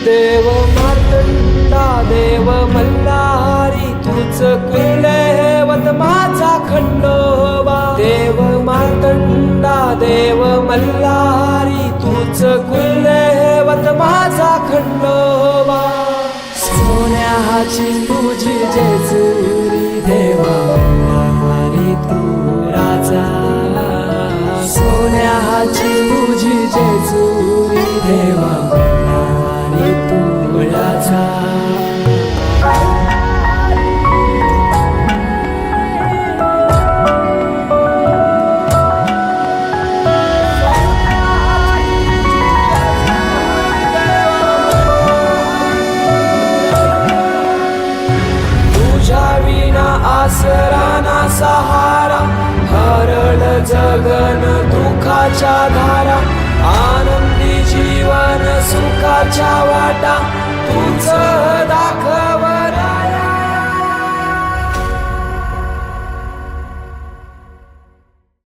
देव मार्तंडा देव मल्हारी तूच कुलदैवत माझा खंडोबा देव मार्तंडा देव मल्हारी तूच कुलदैवत माझा खंडोबा सोन्याची तुझी जेजुरी देवा मल्हारी तू राजा सोन्याची तुझी जेजुरी देवा मल्हारी तू राजा आसरा ना सहारा हरळ जगन दुखाच्या धारा